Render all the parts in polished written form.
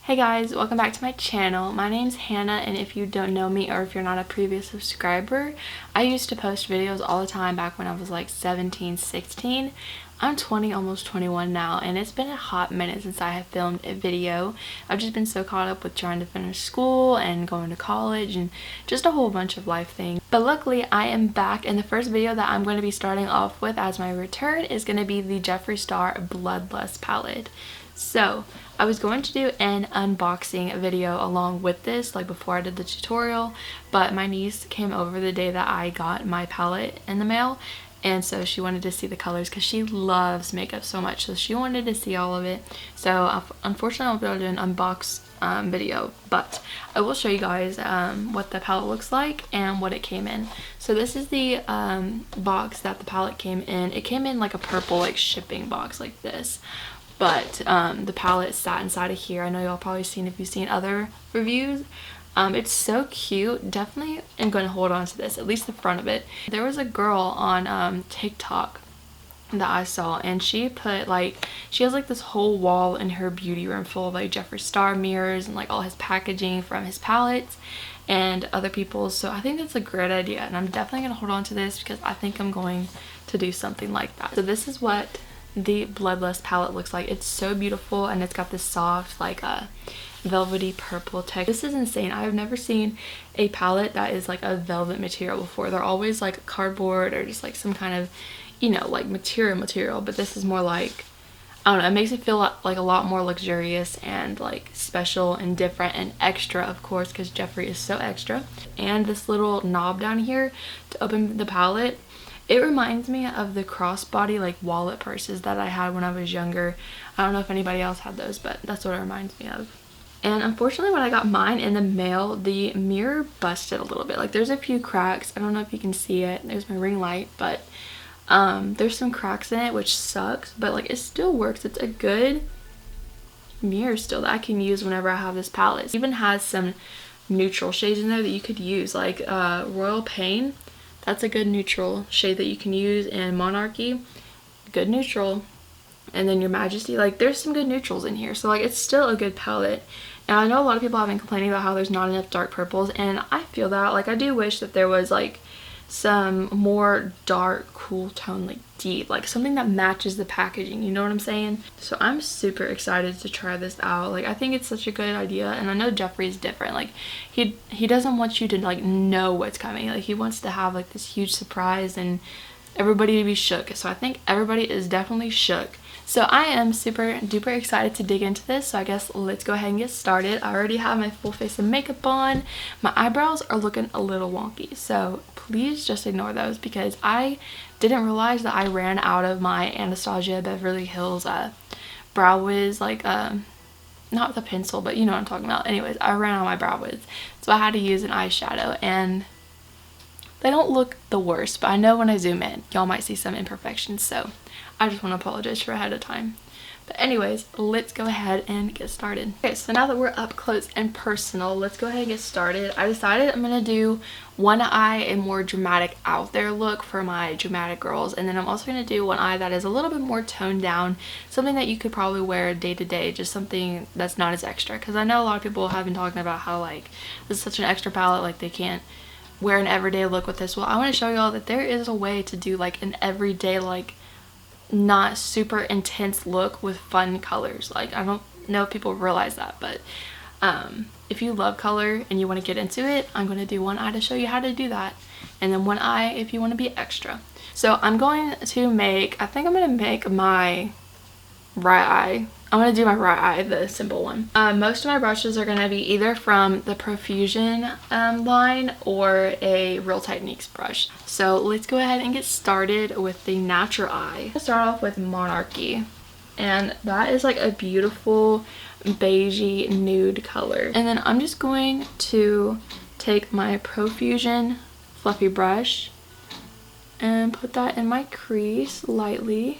Hey guys, welcome back to my channel. My name's Hannah, and if you don't know me or if you're not a previous subscriber, I used to post videos all the time back when I was like 17, 16. I'm 20, almost 21 now, and it's been a hot minute since I have filmed a video. I've just been so caught up with trying to finish school and going to college and just a whole bunch of life things. But luckily, I am back, and the first video that I'm going to be starting off with as my return is going to be the Jeffree Star Blood Lust palette. So I was going to do an unboxing video along with this, like before I did the tutorial, but my niece came over the day that I got my palette in the mail, and so she wanted to see the colors because she loves makeup so much, so she wanted to see all of it. So unfortunately I won't be able to do an unbox video, but I will show you guys what the palette looks like and what it came in. So this is the box that the palette came in. It came in like a purple like shipping box like this. But the palette sat inside of here. I know y'all probably seen if you've seen other reviews. It's so cute. Definitely am going to hold on to this, at least the front of it. There was a girl on TikTok that I saw, and she put like, she has like this whole wall in her beauty room full of like Jeffree Star mirrors and like all his packaging from his palettes and other people's. So I think that's a great idea, and I'm definitely going to hold on to this because I think I'm going to do something like that. So this is what the Blood Lust palette looks like. It's so beautiful, and it's got this soft like velvety purple texture. This is insane. I've never seen a palette that is like a velvet material before. They're always like cardboard or just like some kind of, you know, like material, but this is more like, I don't know, it makes it feel like a lot more luxurious and like special and different and extra, of course, because Jeffree is so extra. And this little knob down here to open the palette, it reminds me of the crossbody like wallet purses that I had when I was younger. I don't know if anybody else had those, but that's what it reminds me of. And unfortunately, when I got mine in the mail, the mirror busted a little bit. Like there's a few cracks. I don't know if you can see it. There's my ring light, but there's some cracks in it, which sucks, but like it still works. It's a good mirror still that I can use whenever I have this palette. It even has some neutral shades in there that you could use, like Royal Pain. That's a good neutral shade that you can use in Monarchy. Good neutral. And then Your Majesty. Like there's some good neutrals in here. So like it's still a good palette. And I know a lot of people have been complaining about how there's not enough dark purples. And I feel that. Like I do wish that there was like some more dark, cool tone, like deep. Like something that matches the packaging. You know what I'm saying? So I'm super excited to try this out. Like I think it's such a good idea. And I know Jeffree is different. Like he doesn't want you to like know what's coming. Like he wants to have like this huge surprise and everybody to be shook. So I think everybody is definitely shook. So I am super duper excited to dig into this. So I guess let's go ahead and get started. I already have my full face of makeup on. My eyebrows are looking a little wonky, so please just ignore those because I didn't realize that I ran out of my Anastasia Beverly Hills Brow Wiz, like not with a pencil, but you know what I'm talking about. Anyways, I ran out of my Brow Wiz, so I had to use an eyeshadow, and they don't look the worst, but I know when I zoom in y'all might see some imperfections, so I just want to apologize for ahead of time. But anyways, let's go ahead and get started. Okay, so now that we're up close and personal, let's go ahead and get started. I decided I'm going to do one eye, a more dramatic out there look for my dramatic girls, and then I'm also going to do one eye that is a little bit more toned down, something that you could probably wear day to day, just something that's not as extra, because I know a lot of people have been talking about how like this is such an extra palette, like they can't wear an everyday look with this. Well, I want to show y'all that there is a way to do like an everyday, like not super intense look with fun colors. Like I don't know if people realize that, but if you love color and you want to get into it, I'm going to do one eye to show you how to do that, and then one eye if you want to be extra. So I'm going to make, I think I'm going to make my right eye. I'm going to do my right eye, the simple one. Most of my brushes are going to be either from the Profusion line or a Real Techniques brush. So let's go ahead and get started with the natural eye. I'll start off with Monarchy, and that is like a beautiful beigey nude color. And then I'm just going to take my Profusion fluffy brush and put that in my crease lightly.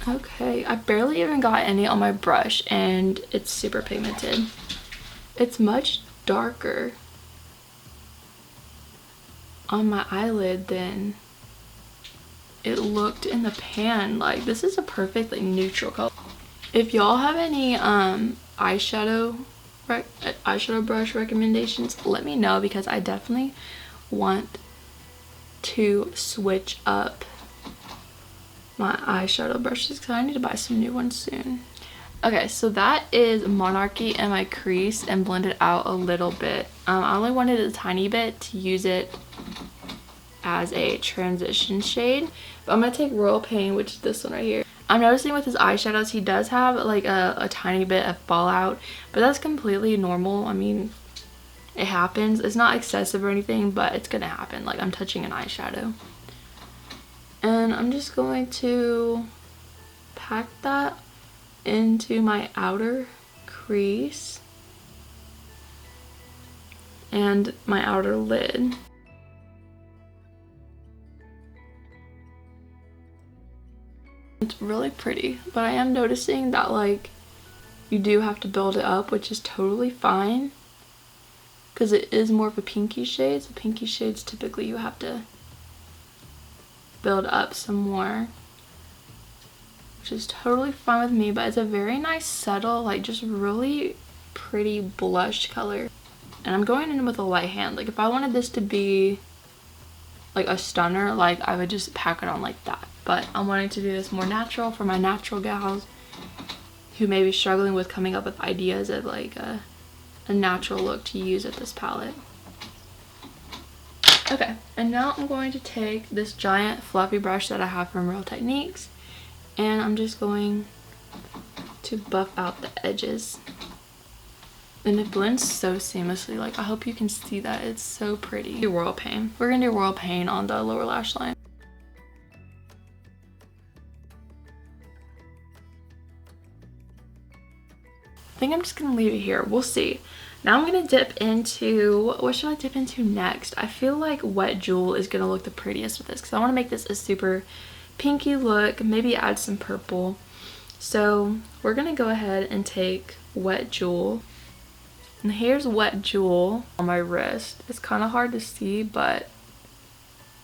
Okay, I barely even got any on my brush, and it's super pigmented. It's much darker on my eyelid than it looked in the pan. Like this is a perfect like neutral color. If y'all have any eyeshadow brush recommendations, let me know, because I definitely want to switch up my eyeshadow brushes because I need to buy some new ones soon. Okay, so that is Monarchy in my crease and blend it out a little bit. I only wanted a tiny bit to use it as a transition shade, but I'm gonna take Royal Pain, which is this one right here. I'm noticing with his eyeshadows he does have like a tiny bit of fallout, but that's completely normal. I mean, it happens. It's not excessive or anything, but it's gonna happen. Like, I'm touching an eyeshadow. And I'm just going to pack that into my outer crease and my outer lid. It's really pretty, but I am noticing that like you do have to build it up, which is totally fine because it is more of a pinky shade. So pinky shades typically you have to build up some more, which is totally fine with me, but it's a very nice subtle, like just really pretty blush color. And I'm going in with a light hand. Like if I wanted this to be like a stunner, like I would just pack it on like that, but I'm wanting to do this more natural for my natural gals who may be struggling with coming up with ideas of like a natural look to use with this palette. Okay, and now I'm going to take this giant fluffy brush that I have from Real Techniques, and I'm just going to buff out the edges. And it blends so seamlessly. Like, I hope you can see that. It's so pretty. Do Royal Pain. We're gonna do Royal Pain on the lower lash line. I think I'm just gonna leave it here. We'll see. Now I'm gonna dip into, what should I dip into next? I feel like Wet Jewel is gonna look the prettiest with this because I want to make this a super pinky look, maybe add some purple. So we're gonna go ahead and take Wet Jewel. And here's Wet Jewel on my wrist. It's kind of hard to see, but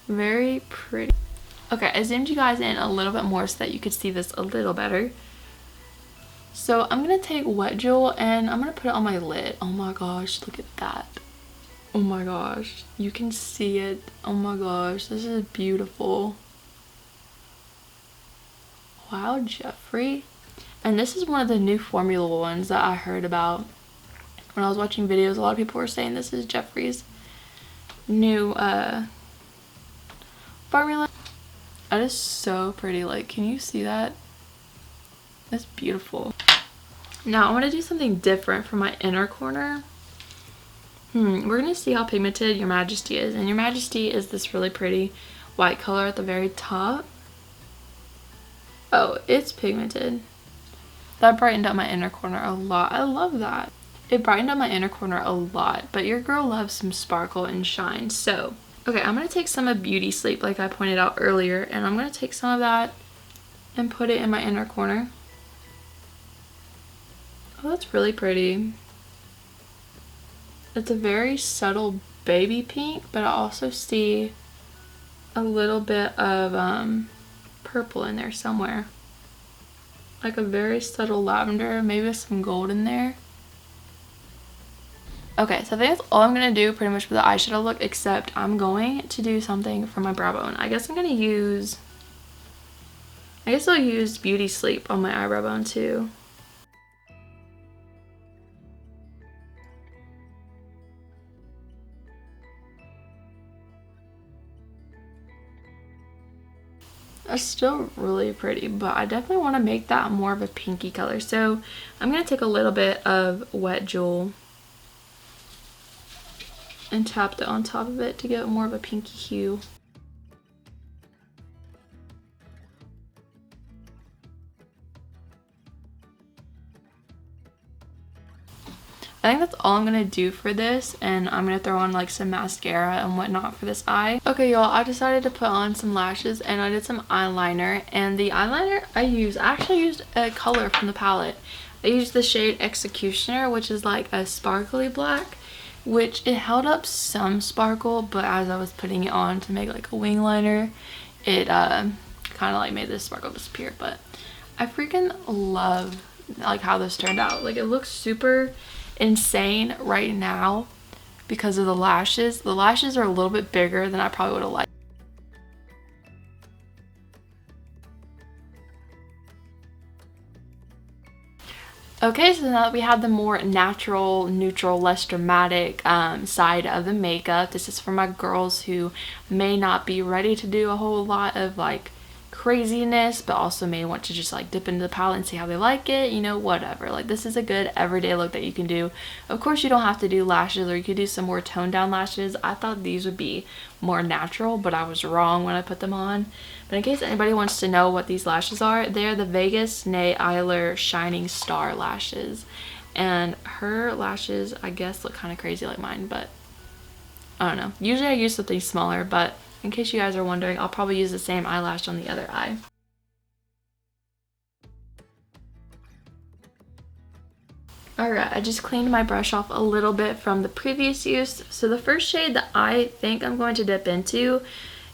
very pretty. Okay, I zoomed you guys in a little bit more so that you could see this a little better. So I'm gonna take Wet Jewel and I'm gonna put it on my lid. Oh my gosh, look at that. Oh my gosh, you can see it. Oh my gosh, this is beautiful. Wow, Jeffree. And this is one of the new formula ones that I heard about when I was watching videos. A lot of people were saying this is Jeffree's new formula. That is so pretty. Like, can you see that? That's beautiful. Now I'm gonna do something different for my inner corner. We're gonna see how pigmented Your Majesty is, and Your Majesty is this really pretty white color at the very top. Oh, it's pigmented. That brightened up my inner corner a lot. I love that. It brightened up my inner corner a lot, but your girl loves some sparkle and shine. So, okay, I'm gonna take some of Beauty Sleep like I pointed out earlier, and I'm gonna take some of that and put it in my inner corner. Oh, that's really pretty. It's a very subtle baby pink, but I also see a little bit of purple in there somewhere. Like a very subtle lavender, maybe with some gold in there. Okay, so I think that's all I'm going to do pretty much for the eyeshadow look, except I'm going to do something for my brow bone. I guess I'll use Beauty Sleep on my eyebrow bone too. It's still really pretty, but I definitely want to make that more of a pinky color. So I'm going to take a little bit of Wet Jewel and tap it on top of it to get more of a pinky hue. I think that's all I'm gonna do for this, and I'm gonna throw on like some mascara and whatnot for this eye. Okay, y'all, I decided to put on some lashes and I did some eyeliner, and the eyeliner I actually used a color from the palette. I used the shade Executioner, which is like a sparkly black, which it held up some sparkle, but as I was putting it on to make like a wing liner, it kind of like made the sparkle disappear. But I freaking love like how this turned out. Like, it looks super insane right now because of the lashes. The lashes are a little bit bigger than I probably would have liked. Okay, so now that we have the more natural, neutral, less dramatic side of the makeup, this is for my girls who may not be ready to do a whole lot of like craziness, but also may want to just like dip into the palette and see how they like it, you know, whatever. Like, this is a good everyday look that you can do. Of course, you don't have to do lashes, or you could do some more toned down lashes. I thought these would be more natural, but I was wrong when I put them on. But in case anybody wants to know what these lashes are, they're the Vegas Nay Eyler Shining Star lashes. And her lashes, I guess, look kind of crazy like mine, but I don't know. Usually I use something smaller, but in case you guys are wondering, I'll probably use the same eyelash on the other eye. Alright, I just cleaned my brush off a little bit from the previous use. So the first shade that I think I'm going to dip into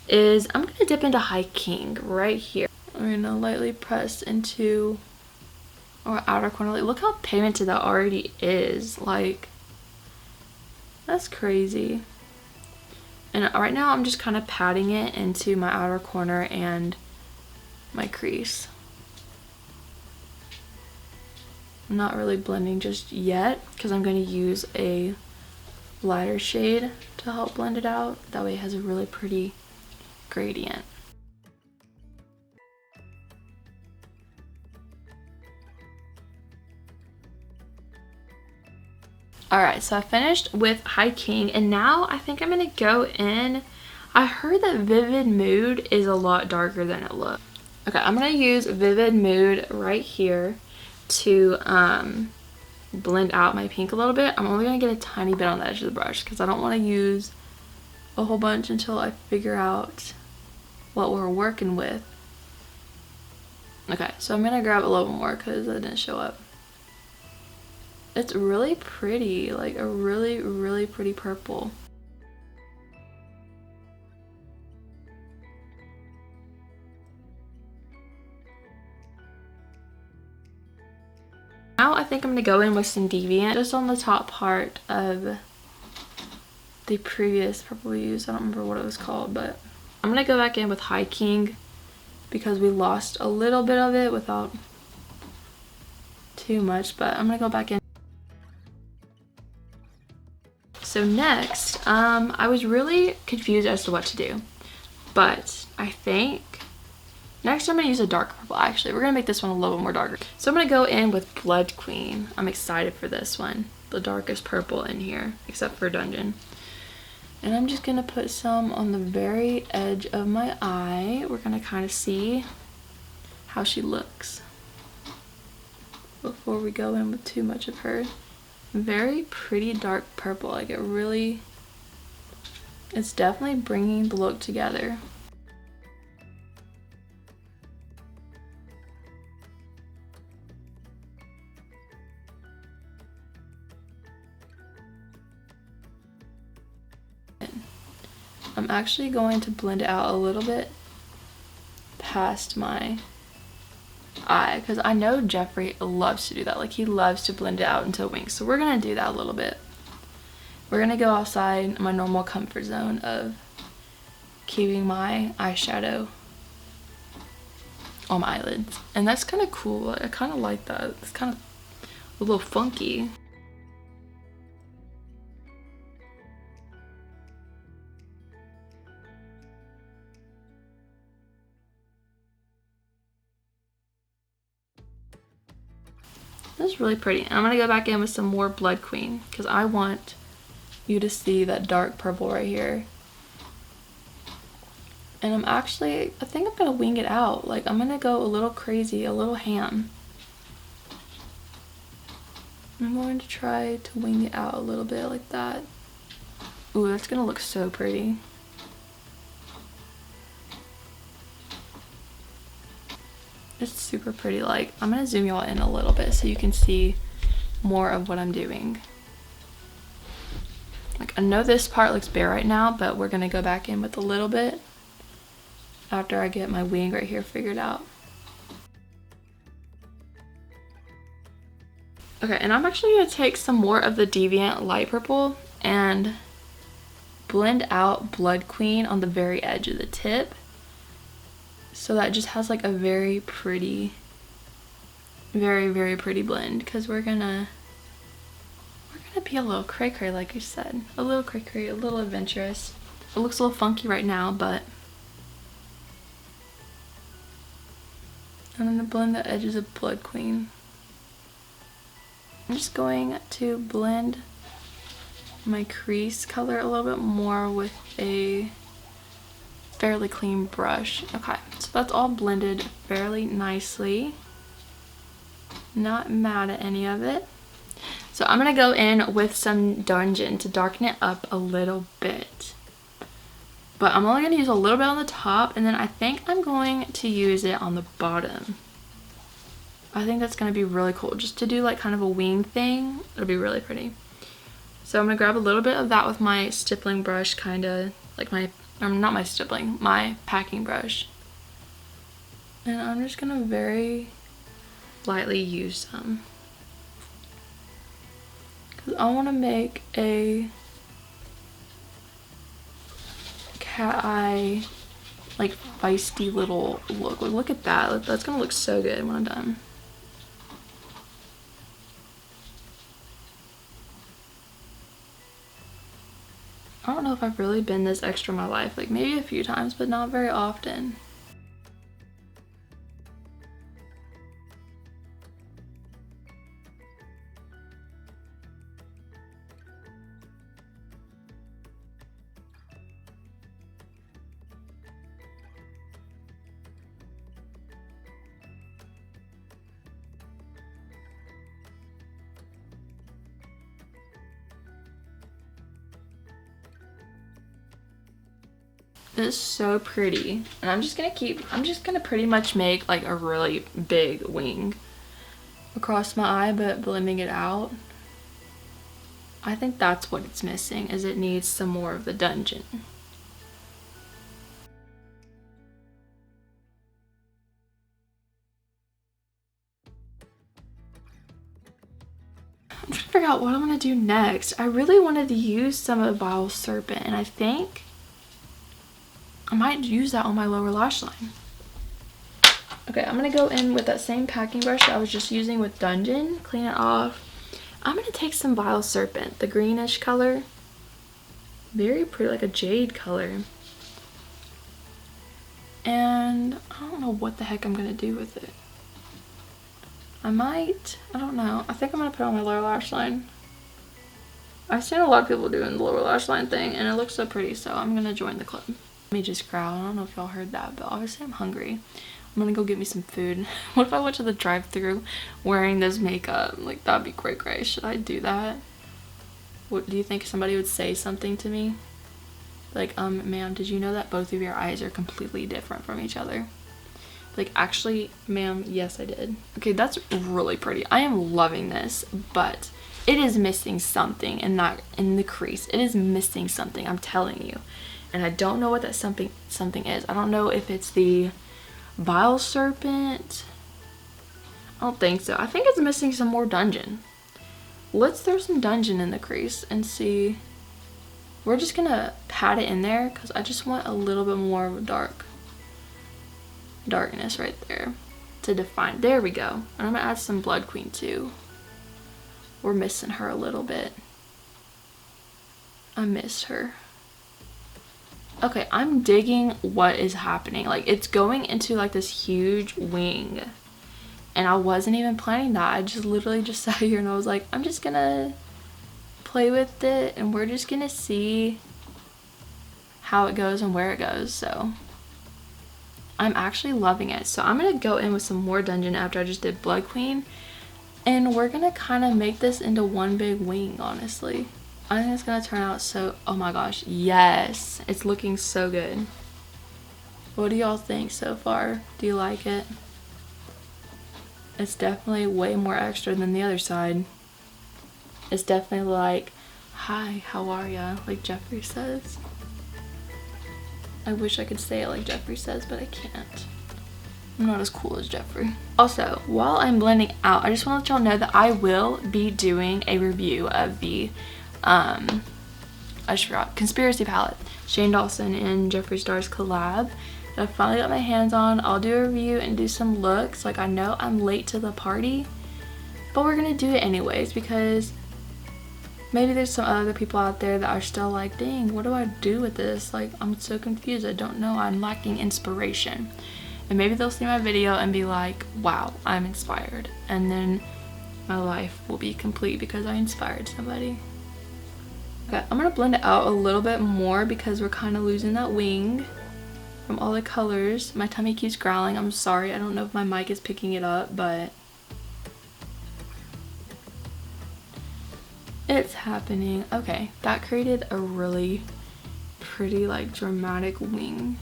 is, I'm going to dip into High King right here. I'm going to lightly press into our outer corner. Like, look how pigmented that already is. Like, that's crazy. And right now I'm just kind of patting it into my outer corner and my crease. I'm not really blending just yet because I'm going to use a lighter shade to help blend it out. That way it has a really pretty gradient. Alright, so I finished with High King, and now I think I'm going to go in. I heard that Vivid Mood is a lot darker than it looks. Okay, I'm going to use Vivid Mood right here to blend out my pink a little bit. I'm only going to get a tiny bit on the edge of the brush because I don't want to use a whole bunch until I figure out what we're working with. Okay, so I'm going to grab a little more because it didn't show up. It's really pretty, like a really, really pretty purple. Now I think I'm going to go in with some Deviant just on the top part of the previous purple we used. I don't remember what it was called, but I'm going to go back in with High King because we lost a little bit of it without too much, but I'm going to go back in. So next, I was really confused as to what to do, but I think next I'm going to use a dark purple. Actually, we're going to make this one a little bit more darker. So I'm going to go in with Blood Queen. I'm excited for this one. The darkest purple in here, except for Dungeon. And I'm just going to put some on the very edge of my eye. We're going to kind of see how she looks before we go in with too much of her. Very pretty dark purple. Like, it really, it's definitely bringing the look together. I'm actually going to blend it out a little bit past my eye because I know Jeffree loves to do that. Like, he loves to blend it out into wings. So we're going to do that a little bit. We're going to go outside my normal comfort zone of keeping my eyeshadow on my eyelids. And that's kind of cool. I kind of like that. It's kind of a little funky. That's really pretty. And I'm going to go back in with some more Blood Queen because I want you to see that dark purple right here. And I think I'm going to wing it out. Like, I'm going to go a little crazy, a little ham. I'm going to try to wing it out a little bit like that. Ooh, that's going to look so pretty. It's super pretty. Like, I'm going to zoom y'all in a little bit so you can see more of what I'm doing. Like, I know this part looks bare right now, but we're going to go back in with a little bit after I get my wing right here figured out. Okay, and I'm actually going to take some more of the Deviant Light Purple and blend out Blood Queen on the very edge of the tip. So that just has like a very pretty, very pretty blend, because we're gonna be a little cray-cray, like I said. A little cray-cray, a little adventurous. It looks a little funky right now, but I'm gonna blend the edges of Blood Queen. I'm just going to blend my crease color a little bit more with a fairly clean brush. Okay, so that's all blended fairly nicely. Not mad at any of it. So I'm gonna go in with some Dungeon to darken it up a little bit. But I'm only gonna use a little bit on the top, and then I think I'm going to use it on the bottom. I think that's gonna be really cool, just to do like kind of a wing thing. It'll be really pretty. So I'm gonna grab a little bit of that with my stippling brush, kind of like not my stippling, my packing brush. And I'm just gonna very lightly use some. Cause I wanna make a cat eye, like feisty little look. Look at that, that's gonna look so good when I'm done. I don't know if I've really been this extra in my life, like maybe a few times, but not very often. This is so pretty, and I'm just gonna pretty much make like a really big wing across my eye, but blending it out. I think that's what it's missing, is it needs some more of the Dungeon. I'm trying to figure out what I'm gonna do next. I really wanted to use some of Vile Serpent, and I think I might use that on my lower lash line. Okay, I'm gonna go in with that same packing brush that I was just using with Dungeon, clean it off. I'm gonna take some Vile Serpent, the greenish color. Very pretty, like a jade color. And I don't know what the heck I'm gonna do with it. I don't know. I think I'm gonna put it on my lower lash line. I've seen a lot of people doing the lower lash line thing, and it looks so pretty, so I'm gonna join the club. Let me just growl. I don't know if y'all heard that, but obviously I'm hungry. I'm gonna go get me some food. What if I went to the drive-thru wearing this makeup? Like, that'd be great. Should I do that? What do you think? Somebody would say something to me like, ma'am, did you know that both of your eyes are completely different from each other? Like, actually, ma'am, yes I did. Okay, that's really pretty. I am loving this, but it is missing something in the crease. It is missing something, I'm telling you. And I don't know what that something is. I don't know if it's the Vile Serpent. I don't think so. I think it's missing some more Dungeon. Let's throw some Dungeon in the crease and see. We're just gonna pat it in there because I just want a little bit more of a darkness right there to define. There we go. And I'm gonna add some Blood Queen too. We're missing her a little bit. I missed her. Okay, I'm digging what is happening. Like, it's going into like this huge wing, and I wasn't even planning that. I just literally just sat here and I was like, I'm just gonna play with it and we're just gonna see how it goes and where it goes. So I'm actually loving it. So I'm gonna go in with some more Dungeon after I just did Blood Queen, and we're gonna kind of make this into one big wing, honestly. I think it's gonna turn out so, oh my gosh, yes, it's looking so good. What do y'all think so far? Do you like it? It's definitely way more extra than the other side. It's definitely like, hi, how are ya? Like Jeffree says. I wish I could say it like Jeffree says, but I can't. I'm not as cool as Jeffree. Also, while I'm blending out, I just want to let y'all know that I will be doing a review of the, I just forgot, Conspiracy palette. Shane Dawson and Jeffree Star's collab that I finally got my hands on. I'll do a review and do some looks. Like, I know I'm late to the party, but we're gonna do it anyways because maybe there's some other people out there that are still like, dang, what do I do with this? Like, I'm so confused. I don't know. I'm lacking inspiration. And maybe they'll see my video and be like, wow, I'm inspired. And then my life will be complete because I inspired somebody. Okay, I'm gonna blend it out a little bit more because we're kind of losing that wing from all the colors. My tummy keeps growling. I'm sorry. I don't know if my mic is picking it up, but it's happening. Okay, that created a really pretty, like, dramatic wing.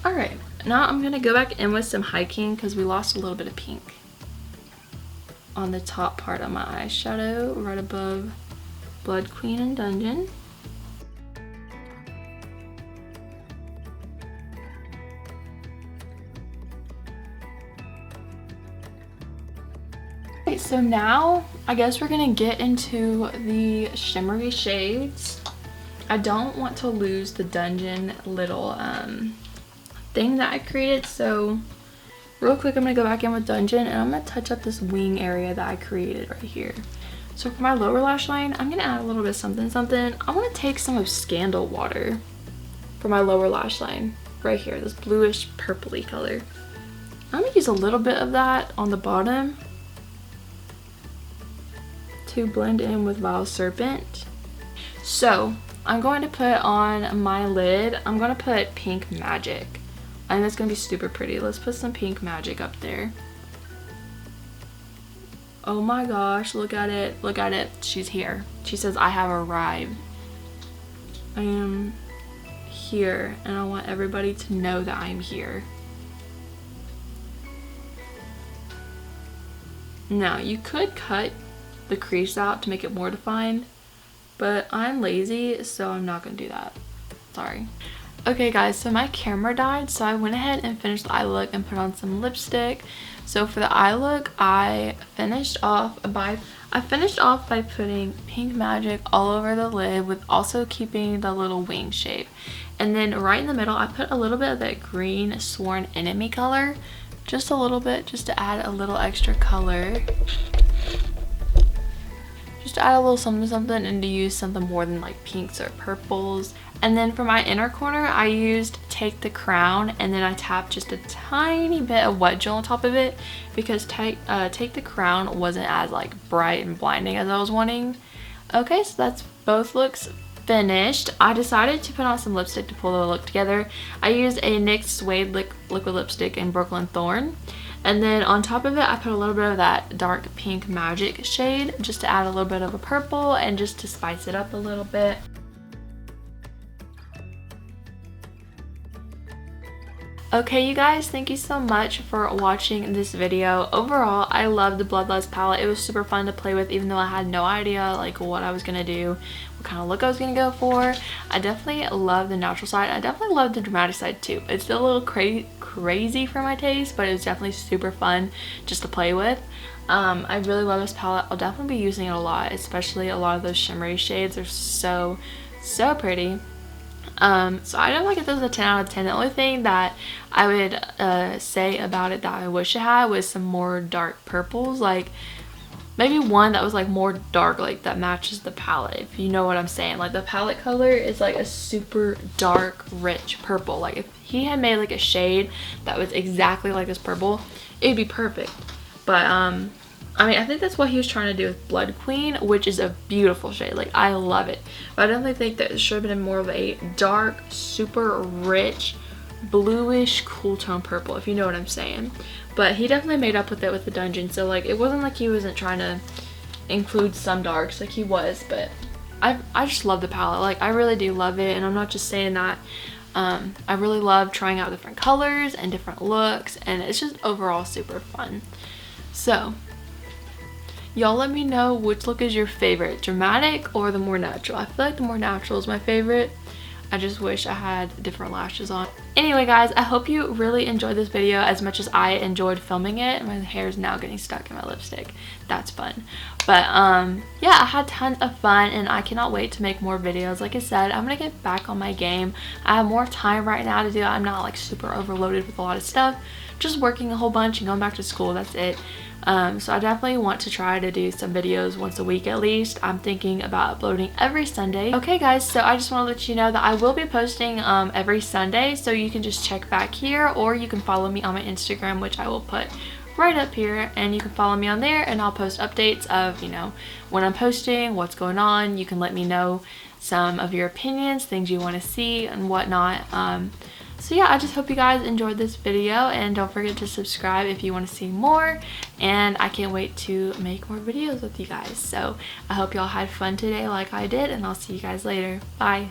All right, now I'm gonna go back in with some hiking because we lost a little bit of pink on the top part of my eyeshadow right above Blood Queen and Dungeon. Okay, so now I guess we're gonna get into the shimmery shades. I don't want to lose the Dungeon little thing that I created, so real quick I'm gonna go back in with Dungeon and I'm gonna touch up this wing area that I created right here. So for my lower lash line, I'm gonna add a little bit of something something. I want to take some of Scandal Water for my lower lash line right here, this bluish purpley color. I'm gonna use a little bit of that on the bottom to blend in with Vile Serpent. So I'm going to put on my lid, I'm gonna put Pink Magic. I think that's gonna be super pretty. Let's put some Pink Magic up there. Oh my gosh, look at it, look at it. She's here. She says, I have arrived. I am here and I want everybody to know that I'm here. Now, you could cut the crease out to make it more defined, but I'm lazy, so I'm not gonna do that. Sorry. Okay guys, so my camera died, so I went ahead and finished the eye look and put on some lipstick. So for the eye look, I finished off by putting Pink Magic all over the lid with also keeping the little wing shape. And then right in the middle, I put a little bit of that green Sworn Enemy color, just a little bit, just to add a little extra color. Just to add a little something something and to use something more than like pinks or purples. And then for my inner corner, I used Take the Crown and then I tapped just a tiny bit of wet gel on top of it because Take the Crown wasn't as like bright and blinding as I was wanting. Okay, so that's both looks finished. I decided to put on some lipstick to pull the look together. I used a NYX Suede liquid lipstick in Brooklyn Thorn. And then on top of it, I put a little bit of that dark Pink Magic shade just to add a little bit of a purple and just to spice it up a little bit. Okay, you guys, thank you so much for watching this video. Overall, I loved the Blood Lust palette. It was super fun to play with, even though I had no idea like what I was gonna do, what kind of look I was gonna go for. I definitely love the natural side. I definitely love the dramatic side too. It's still a little crazy for my taste, but it was definitely super fun just to play with. I really love this palette. I'll definitely be using it a lot, especially a lot of those shimmery shades. They're so pretty. So I don't like it. This is a 10 out of 10. The only thing that I would say about it that I wish it had was some more dark purples, like maybe one that was like more dark, like that matches the palette, if you know what I'm saying. Like the palette color is like a super dark rich purple. Like if he had made like a shade that was exactly like this purple, it'd be perfect. But I mean, I think that's what he was trying to do with Blood Queen, which is a beautiful shade. Like, I love it. But I definitely think that it should have been more of a dark, super rich, bluish, cool tone purple, if you know what I'm saying. But he definitely made up with it with the Dungeon. So, like, it wasn't like he wasn't trying to include some darks. Like, he was. But I just love the palette. Like, I really do love it. And I'm not just saying that. I really love trying out different colors and different looks. And it's just overall super fun. So y'all let me know which look is your favorite, dramatic or the more natural. I feel like the more natural is my favorite. I just wish I had different lashes on. Anyway guys, I hope you really enjoyed this video as much as I enjoyed filming it. My hair is now getting stuck in my lipstick. That's fun. But yeah, I had tons of fun and I cannot wait to make more videos. Like I said, I'm gonna get back on my game. I have more time right now to do it. I'm not like super overloaded with a lot of stuff. Just working a whole bunch and going back to school. That's it. So I definitely want to try to do some videos once a week at least. I'm thinking about uploading every Sunday. Okay guys, so I just want to let you know that I will be posting every Sunday, so you can just check back here, or you can follow me on my Instagram, which I will put right up here, and you can follow me on there and I'll post updates of, you know, when I'm posting, what's going on. You can let me know some of your opinions, things you want to see and whatnot. So yeah, I just hope you guys enjoyed this video, and don't forget to subscribe if you want to see more, and I can't wait to make more videos with you guys. So I hope y'all had fun today like I did, and I'll see you guys later. Bye.